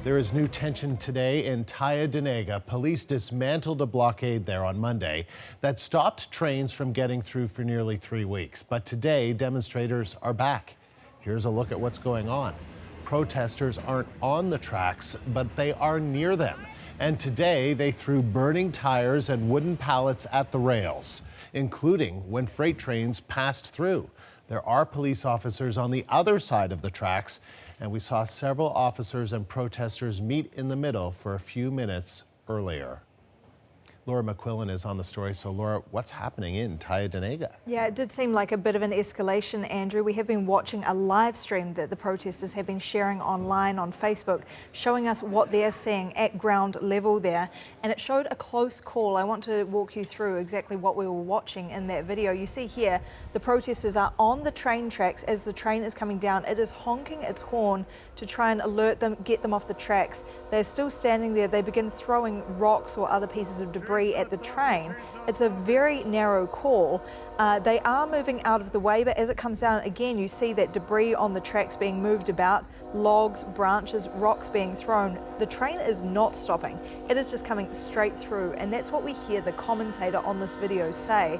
There is new tension today in Tyendinaga. Police dismantled a blockade there on Monday that stopped trains from getting through for nearly 3 weeks. But today, demonstrators are back. Here's a look at what's going on. Protesters aren't on the tracks, but they are near them. And today, they threw burning tires and wooden pallets at the rails, including when freight trains passed through. There are police officers on the other side of the tracks, and we saw several officers and protesters meet in the middle for a few minutes earlier. Laura McQuillan is on the story. So, Laura, what's happening in Tyendinaga? Yeah, it did seem like a bit of an escalation, Andrew. We have been watching a live stream that the protesters have been sharing online on Facebook, showing us what they're seeing at ground level there. And it showed a close call. I want to walk you through exactly what we were watching in that video. You see here, the protesters are on the train tracks as the train is coming down. It is honking its horn to try and alert them, get them off the tracks. They're still standing there. They begin throwing rocks or other pieces of debris at the train. It's a very narrow call. They are moving out of the way, but as it comes down again, you see that debris on the tracks being moved about, logs, branches, rocks being thrown. The train is not stopping. It is just coming straight through, and that's what we hear the commentator on this video say.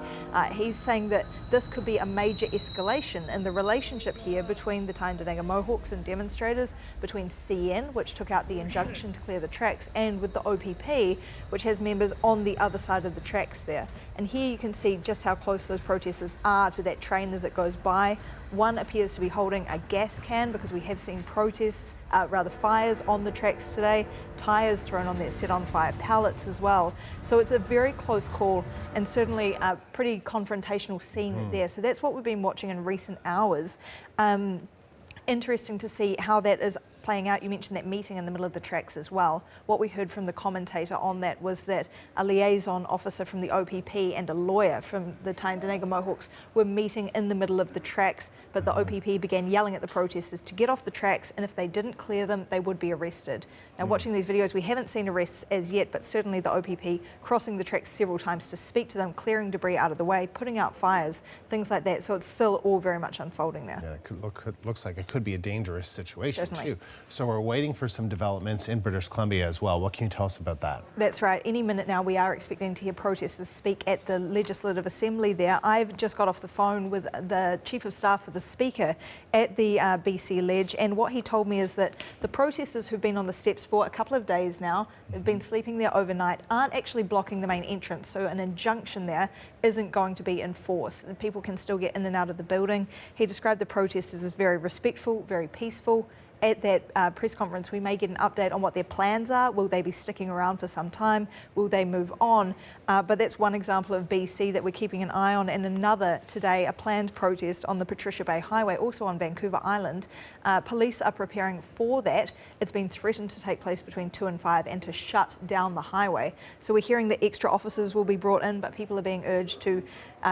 He's saying that this could be a major escalation in the relationship here between the Tyendinaga Mohawks and demonstrators, between CN, which took out the injunction to clear the tracks, and with the OPP, which has members on the other side of the tracks there. And here you can see just how close those protesters are to that train as it goes by. One appears to be holding a gas can because we have seen fires on the tracks today, tyres thrown on there, set on fire, pallets as well. So it's a very close call and certainly a pretty confrontational scene there. So that's what we've been watching in recent hours. Interesting to see how that is playing out. You mentioned that meeting in the middle of the tracks as well. What we heard from the commentator on that was that a liaison officer from the OPP and a lawyer from the Tyendinaga Mohawks were meeting in the middle of the tracks, but the OPP began yelling at the protesters to get off the tracks, and if they didn't clear them, they would be arrested. Now, watching these videos, we haven't seen arrests as yet, but certainly the OPP crossing the tracks several times to speak to them, clearing debris out of the way, putting out fires, things like that. So it's still all very much unfolding there. Yeah, it looks like it could be a dangerous situation Certainly. too. So we're waiting for some developments in British Columbia as well. What can you tell us about that? That's right. Any minute now we are expecting to hear protesters speak at the Legislative Assembly there. I've just got off the phone with the Chief of Staff for the Speaker at the BC Ledge, and what he told me is that the protesters who've been on the steps for a couple of days now, have been sleeping there overnight, aren't actually blocking the main entrance, so an injunction there isn't going to be enforced. People can still get in and out of the building. He described the protesters as very respectful, very peaceful. At that press conference, we may get an update on what their plans are. Will they be sticking around for some time? Will they move on? But that's one example of BC that we're keeping an eye on. And another today, a planned protest on the Patricia Bay Highway, also on Vancouver Island. Police are preparing for that. It's been threatened to take place between 2 and 5 and to shut down the highway. So we're hearing that extra officers will be brought in, but people are being urged to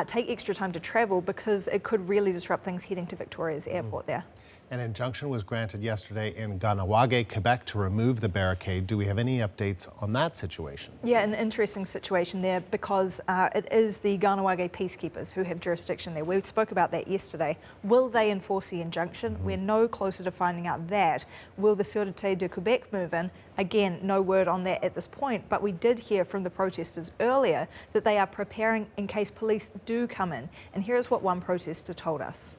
take extra time to travel because it could really disrupt things heading to Victoria's airport there. An injunction was granted yesterday in Ganawage, Quebec, to remove the barricade. Do we have any updates on that situation? Yeah, an interesting situation there because it is the Ganawage peacekeepers who have jurisdiction there. We spoke about that yesterday. Will they enforce the injunction? We're no closer to finding out that. Will the Sûreté de Quebec move in? Again, no word on that at this point, but we did hear from the protesters earlier that they are preparing in case police do come in. And here's what one protester told us.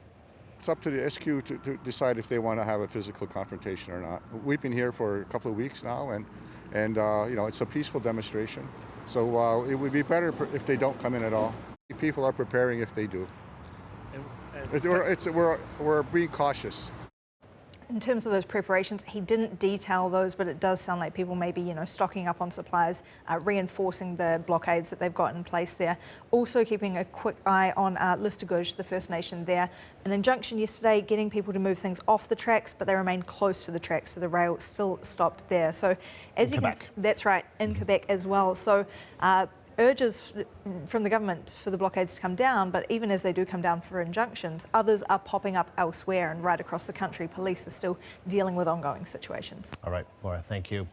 It's up to the SQ to decide if they want to have a physical confrontation or not. We've been here for a couple of weeks now, and you know, it's a peaceful demonstration. So it would be better if they don't come in at all. People are preparing if they do. We're being cautious. In terms of those preparations, he didn't detail those, but it does sound like people may be, stocking up on supplies, reinforcing the blockades that they've got in place there. Also keeping a quick eye on Listuguj, the First Nation there. An injunction yesterday getting people to move things off the tracks, but they remain close to the tracks, so the rail still stopped there. So as you can see, that's right, in Quebec as well. So urges from the government for the blockades to come down, but even as they do come down for injunctions, others are popping up elsewhere and right across the country. Police are still dealing with ongoing situations. All right, Laura, thank you.